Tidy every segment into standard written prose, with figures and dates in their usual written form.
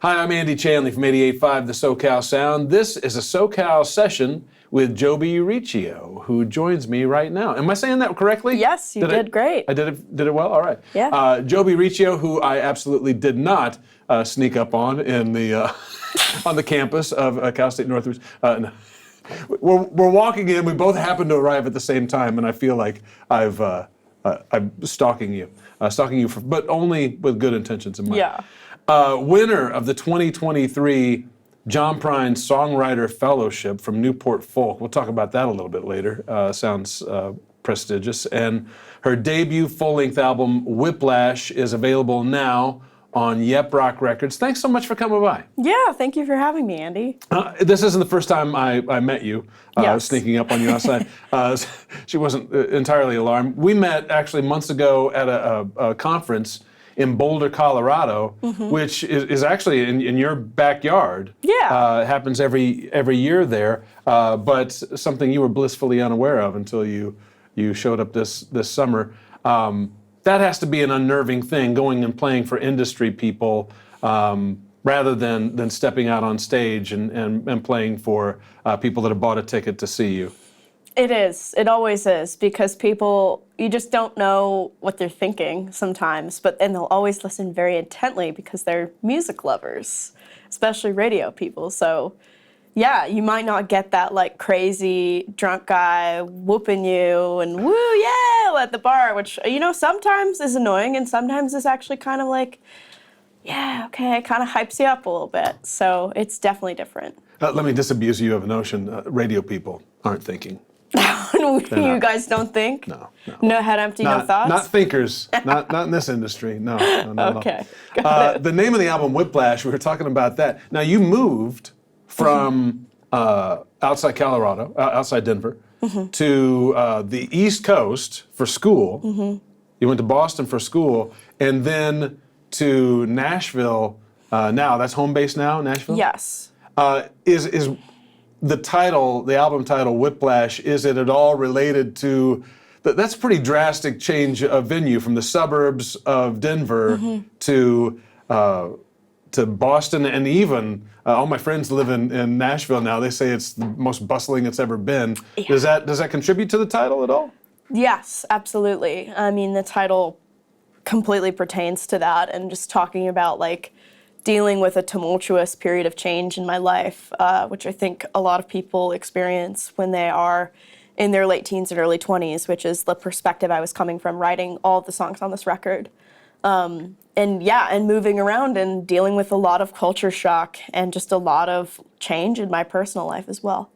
Hi, I'm Andy Chanley from 88.5 The SoCal Sound. This is a SoCal session with Jobi Riccio, who joins me right now. Am I saying that correctly? Yes, you did great. I did it well? All right. Yeah. Jobi Riccio, who I absolutely did not sneak up on in the on the campus of Cal State Northridge. No. We're walking in. We both happen to arrive at the same time, and I feel like I'm stalking you, but only with good intentions in mind. Yeah. Winner of the 2023 John Prine Songwriter Fellowship from Newport Folk. We'll talk about that a little bit later. Sounds prestigious. And her debut full-length album, Whiplash, is available now on Yep Rock Records. Thanks so much for coming by. Yeah, thank you for having me, Andy. This isn't the first time I met you, Yes. sneaking up on you outside. She wasn't entirely alarmed. We met actually months ago at a conference in Boulder, Colorado, which is actually in your backyard. Yeah. It happens every year there, but something you were blissfully unaware of until you showed up this summer. That has to be an unnerving thing, going and playing for industry people rather than stepping out on stage and playing for people that have bought a ticket to see you. It is. It always is, because people, you just don't know what they're thinking sometimes, and they'll always listen very intently because they're music lovers, especially radio people. So yeah, you might not get that like crazy drunk guy whooping you and woo, yeah, at the bar, which, sometimes is annoying and sometimes is actually kind of like, yeah, okay, kind of hypes you up a little bit. So it's definitely different. Let me disabuse you of a notion. Radio people aren't thinking. You guys don't think? No. No head empty, no thoughts? Not thinkers. not in this industry. No. Okay. Got it. The name of the album, Whiplash, we were talking about that. Now, you moved from outside Colorado, outside Denver, to the East Coast for school. You went to Boston for school, and then to Nashville. Now, that's home base now, Nashville? Yes. Is the title, the album title, Whiplash, is it at all related to, that's a pretty drastic change of venue from the suburbs of Denver to Boston, and even all my friends live in Nashville now. They say it's the most bustling it's ever been. Yeah. Does that contribute to the title at all? Yes, absolutely. I mean, the title completely pertains to that, and just talking about like dealing with a tumultuous period of change in my life, which I think a lot of people experience when they are in their late teens and early 20s, which is the perspective I was coming from writing all of the songs on this record. And moving around and dealing with a lot of culture shock and just a lot of change in my personal life as well.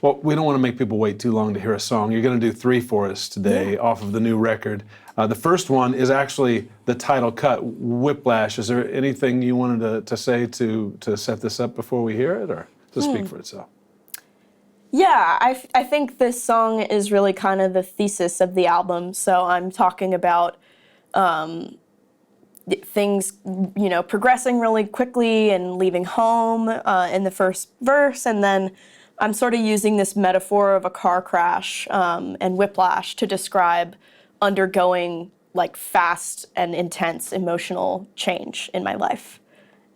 Well, we don't want to make people wait too long to hear a song. You're going to do 3 for us today off of the new record. The first one is actually the title cut, Whiplash. Is there anything you wanted to say to set this up before we hear it, or to speak for itself? Yeah, I think this song is really kind of the thesis of the album. So I'm talking about things, progressing really quickly and leaving home in the first verse, and then I'm sort of using this metaphor of a car crash and whiplash to describe undergoing like fast and intense emotional change in my life.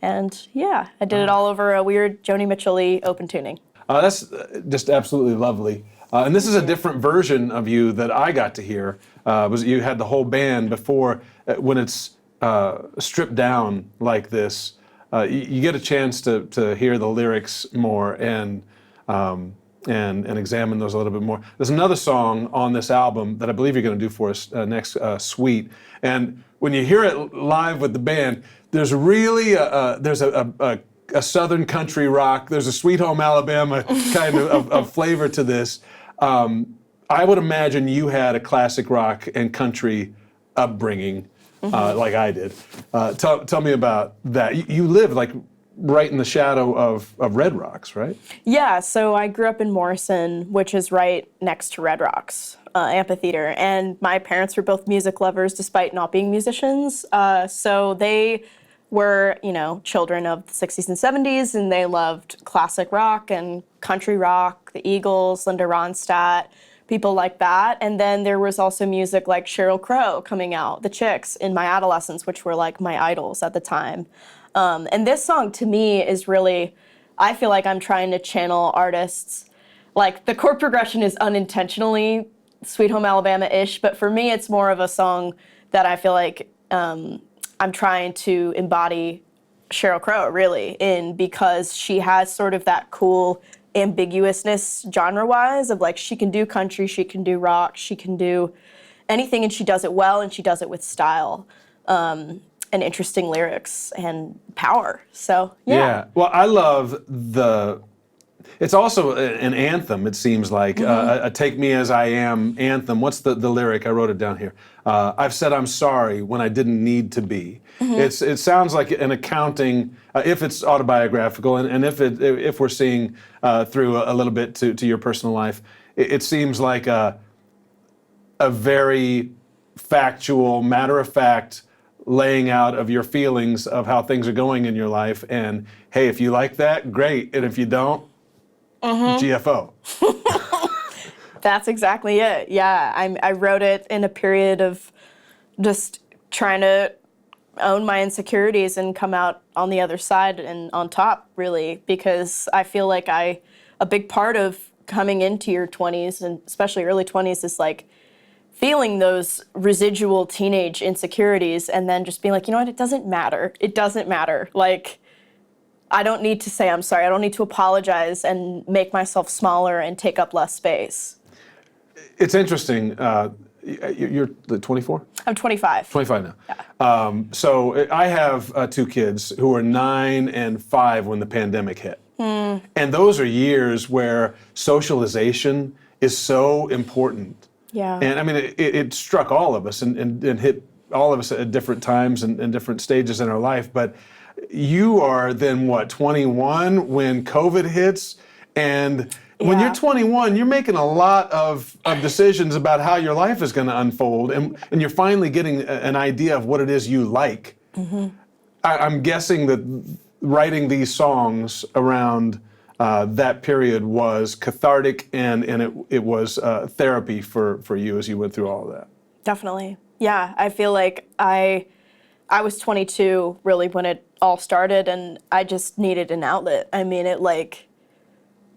And yeah, I did it all over a weird Joni Mitchell-y open tuning. That's just absolutely lovely. And this is a different version of you that I got to hear. Was you had the whole band before. When it's stripped down like this, you get a chance to hear the lyrics more and examine those a little bit more. There's another song on this album that I believe you're going to do for us next, Sweet. And when you hear it live with the band, there's really there's a Southern country rock. There's a Sweet Home Alabama kind of flavor to this. I would imagine you had a classic rock and country upbringing like I did. Tell me about that. You lived like right in the shadow of Red Rocks, right? Yeah, so I grew up in Morrison, which is right next to Red Rocks Amphitheater, and my parents were both music lovers despite not being musicians. So they were, children of the 60s and 70s, and they loved classic rock and country rock, the Eagles, Linda Ronstadt, people like that. And then there was also music like Sheryl Crow coming out, the Chicks, in my adolescence, which were like my idols at the time. And this song to me is really, I feel like I'm trying to channel artists. Like the chord progression is unintentionally Sweet Home Alabama-ish, but for me it's more of a song that I feel like I'm trying to embody Sheryl Crow really in, because she has sort of that cool ambiguousness genre-wise of like she can do country, she can do rock, she can do anything, and she does it well, and she does it with style and interesting lyrics and power. So yeah. Well, I love it's also an anthem, it seems like, a Take Me As I Am anthem. What's the lyric? I wrote it down here. I've said I'm sorry when I didn't need to be. It sounds like an accounting, if it's autobiographical, and if we're seeing through a little bit to your personal life, it seems like a very factual, matter-of-fact laying out of your feelings of how things are going in your life. And hey, if you like that, great. And if you don't, GFO. That's exactly it. Yeah, I wrote it in a period of just trying to own my insecurities and come out on the other side and on top, really, because I feel like a big part of coming into your 20s, and especially early 20s, is like feeling those residual teenage insecurities and then just being like, you know what, it doesn't matter. It doesn't matter. Like, I don't need to say I'm sorry. I don't need to apologize and make myself smaller and take up less space. It's interesting. You're 24? I'm 25. 25 now. Yeah. So I have 2 kids who were 9 and 5 when the pandemic hit. And those are years where socialization is so important. Yeah. And I mean, it struck all of us and hit all of us at different times and different stages in our life. But you are then, what, 21 when COVID hits? And when you're 21, you're making a lot of decisions about how your life is going to unfold. And you're finally getting an idea of what it is you like. I'm guessing that writing these songs around that period was cathartic, and it was therapy for you as you went through all of that. Definitely. Yeah, I feel like I was 22 really when it all started, and I just needed an outlet. I mean, it like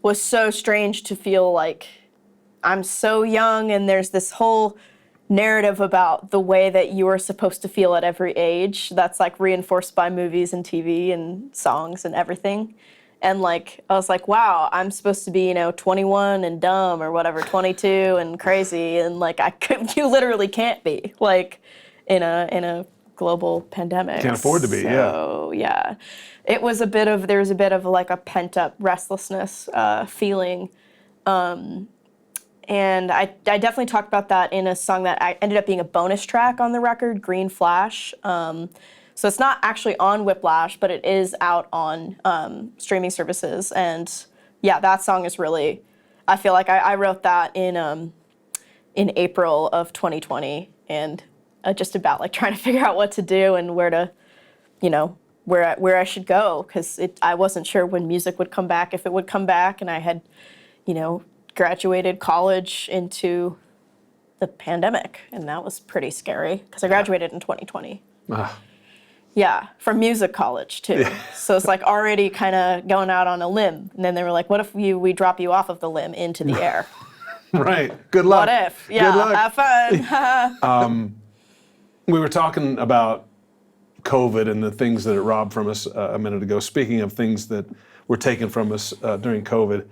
was so strange to feel like I'm so young, and there's this whole narrative about the way that you are supposed to feel at every age that's like reinforced by movies and TV and songs and everything. And like, I was like, wow, I'm supposed to be, 21 and dumb or whatever, 22 and crazy. And like, you literally can't be, like, in a global pandemic. Can't afford to be, so, yeah. There was a bit of like a pent up restlessness feeling. And I definitely talked about that in a song that ended up being a bonus track on the record, Green Flash. So it's not actually on Whiplash, but it is out on streaming services. And yeah, that song is really, I feel like I wrote that in April of 2020, and just about like trying to figure out what to do and where to, where I should go, because I wasn't sure when music would come back, if it would come back, and I had, graduated college into the pandemic, and that was pretty scary because I graduated in 2020. Yeah, from music college too. So it's like already kind of going out on a limb. And then they were like, what if we drop you off of the limb into the air? Right. Good luck. What if? Yeah, Good luck. Have fun. We were talking about COVID and the things that it robbed from us a minute ago. Speaking of things that were taken from us during COVID,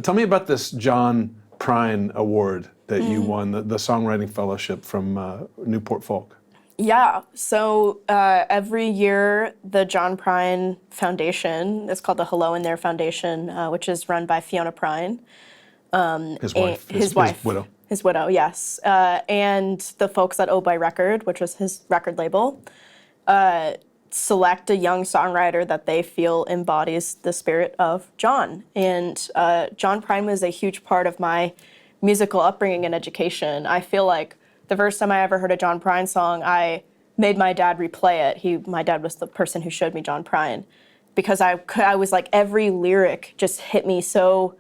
tell me about this John Prine Award that you won, the Songwriting Fellowship from Newport Folk. Yeah, so every year the John Prine Foundation, it's called the Hello in There Foundation, which is run by Fiona Prine. His wife. His widow. His widow, yes. And the folks at Oh By Record, which was his record label, select a young songwriter that they feel embodies the spirit of John. And John Prine was a huge part of my musical upbringing and education. I feel like the first time I ever heard a John Prine song, I made my dad replay it. My dad was the person who showed me John Prine, because I was like, every lyric just hit me so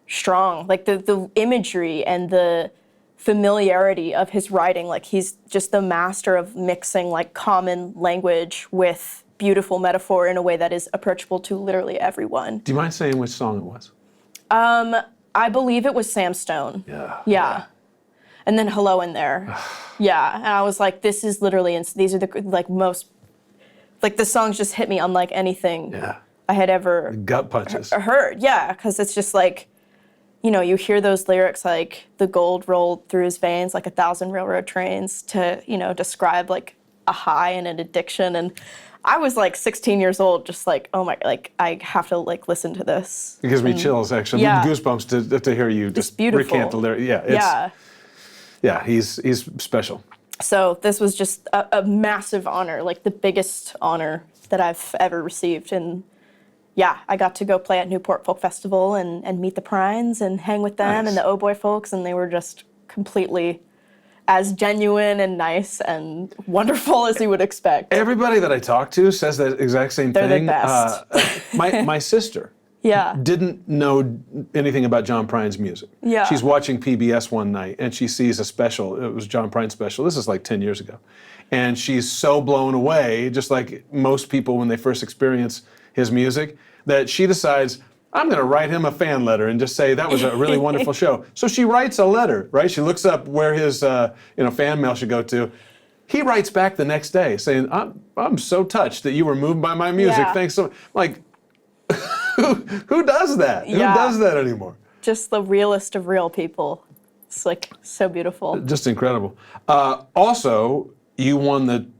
strong. Like the imagery and the familiarity of his writing, like he's just the master of mixing like common language with beautiful metaphor in a way that is approachable to literally everyone. Do you mind saying which song it was? I believe it was Sam Stone. Yeah. Yeah. And then Hello in there. Yeah. And I was like, this is literally, these are the like most, like the songs just hit me unlike anything I had ever Gut punches. heard. Yeah. Because it's just like, you know, you hear those lyrics like the gold rolled through his veins like 1,000 railroad trains to, you know, describe like a high and an addiction. And I was like 16 years old, just like, oh my, like I have to like listen to this. It gives me chills, actually. Yeah. Goosebumps to hear you just recant the lyrics. Yeah, yeah, he's special. So this was just a massive honor, like the biggest honor that I've ever received. And yeah, I got to go play at Newport Folk Festival and meet the Prines and hang with them and the Oh Boy folks, and they were just completely as genuine and nice and wonderful as you would expect. Everybody that I talk to says that exact same They're thing. the best. My sister didn't know anything about John Prine's music. Yeah. She's watching PBS one night and she sees a special. It was John Prine's special. This is like 10 years ago. And she's so blown away, just like most people when they first experience his music, that she decides, I'm going to write him a fan letter and just say that was a really wonderful show. So she writes a letter, right? She looks up where his fan mail should go to. He writes back the next day saying, I'm so touched that you were moved by my music. Yeah. Thanks so much. Like, who does that? Yeah. Who does that anymore? Just the realest of real people. It's like so beautiful. Just incredible. Also, you won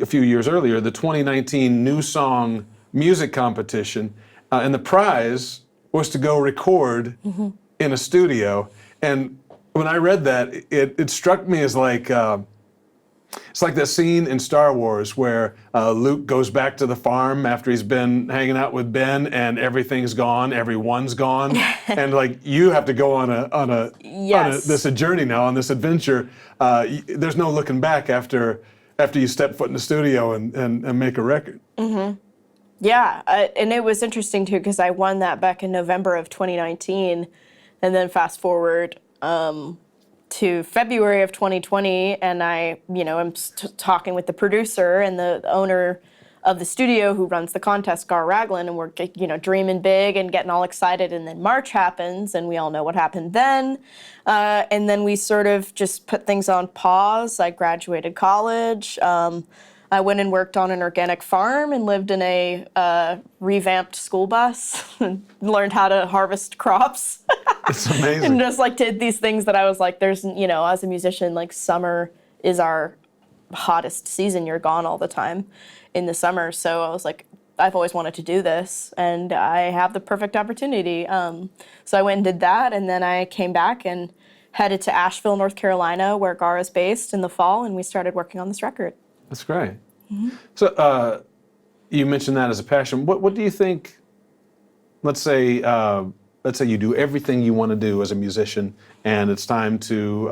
a few years earlier, the 2019 New Song Music Competition. And the prize was to go record in a studio. And when I read that, it struck me as like, it's like that scene in Star Wars where Luke goes back to the farm after he's been hanging out with Ben and everything's gone, everyone's gone. And like you have to go on this journey now, on this adventure. There's no looking back after you step foot in the studio and make a record. Mm-hmm. Yeah, and it was interesting too because I won that back in November of 2019, and then fast forward to February of 2020, and I, am talking with the producer and the owner of the studio who runs the contest, Gar Ragland, and we're dreaming big and getting all excited, and then March happens, and we all know what happened then, and then we sort of just put things on pause. I graduated college. I went and worked on an organic farm and lived in a revamped school bus and learned how to harvest crops. It's amazing. And just like did these things that I was like, there's, as a musician, like summer is our hottest season. You're gone all the time in the summer. So I was like, I've always wanted to do this and I have the perfect opportunity. So I went and did that. And then I came back and headed to Asheville, North Carolina, where Gar is based in the fall. And we started working on this record. That's great. Mm-hmm. So you mentioned that as a passion. What do you think? Let's say you do everything you want to do as a musician, and it's time to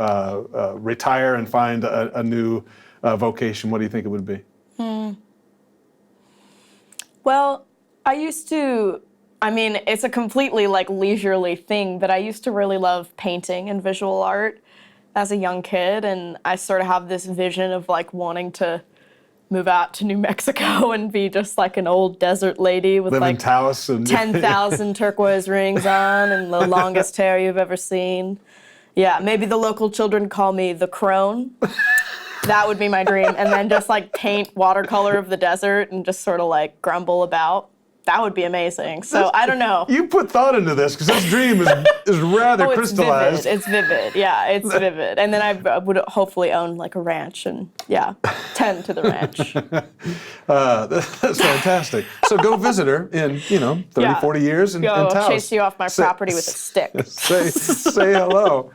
retire and find a new vocation. What do you think it would be? Well, it's a completely like leisurely thing, but I used to really love painting and visual art as a young kid, and I sort of have this vision of like wanting to move out to New Mexico and be just like an old desert lady with live in like Taos and 10,000 turquoise rings on and the longest hair you've ever seen. Yeah, maybe the local children call me the crone. That would be my dream. And then just like paint watercolor of the desert and just sort of like grumble about. That would be amazing. So I don't know. You put thought into this because this dream is rather crystallized. It's vivid. Yeah, it's vivid. And then I would hopefully own like a ranch and tend to the ranch. That's fantastic. So go visit her in 30, 40 years and Taos. Chase you off my property with a stick. Say hello.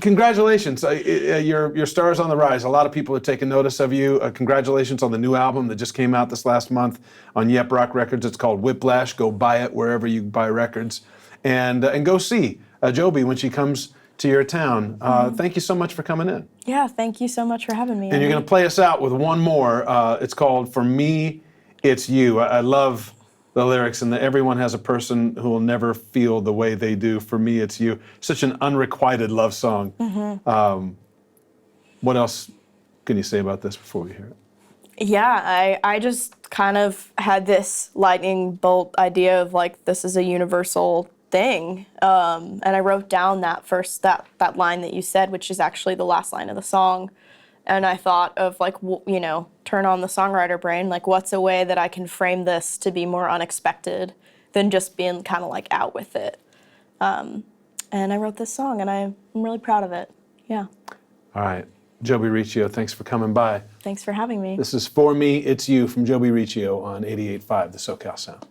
Congratulations. Your star is on the rise. A lot of people are taking notice of you. Congratulations on the new album that just came out this last month on Yep Rock Records. It's called Whiplash. Go buy it wherever you buy records. And go see Jobi when she comes to your town. Thank you so much for coming in. Yeah, thank you so much for having me. And you're going to play us out with one more. It's called For Me, It's You. I love the lyrics, and that everyone has a person who will never feel the way they do. For me, it's you. Such an unrequited love song. Mm-hmm. What else can you say about this before we hear it? Yeah, I just kind of had this lightning bolt idea of like this is a universal thing, and I wrote down that line that you said, which is actually the last line of the song, and I thought of like turn on the songwriter brain, like what's a way that I can frame this to be more unexpected than just being kind of like out with it, and I wrote this song, and I'm really proud of it. Yeah. All right. Jobi Riccio, thanks for coming by. Thanks for having me. This is For Me, It's You from Jobi Riccio on 88.5, the SoCal Sound.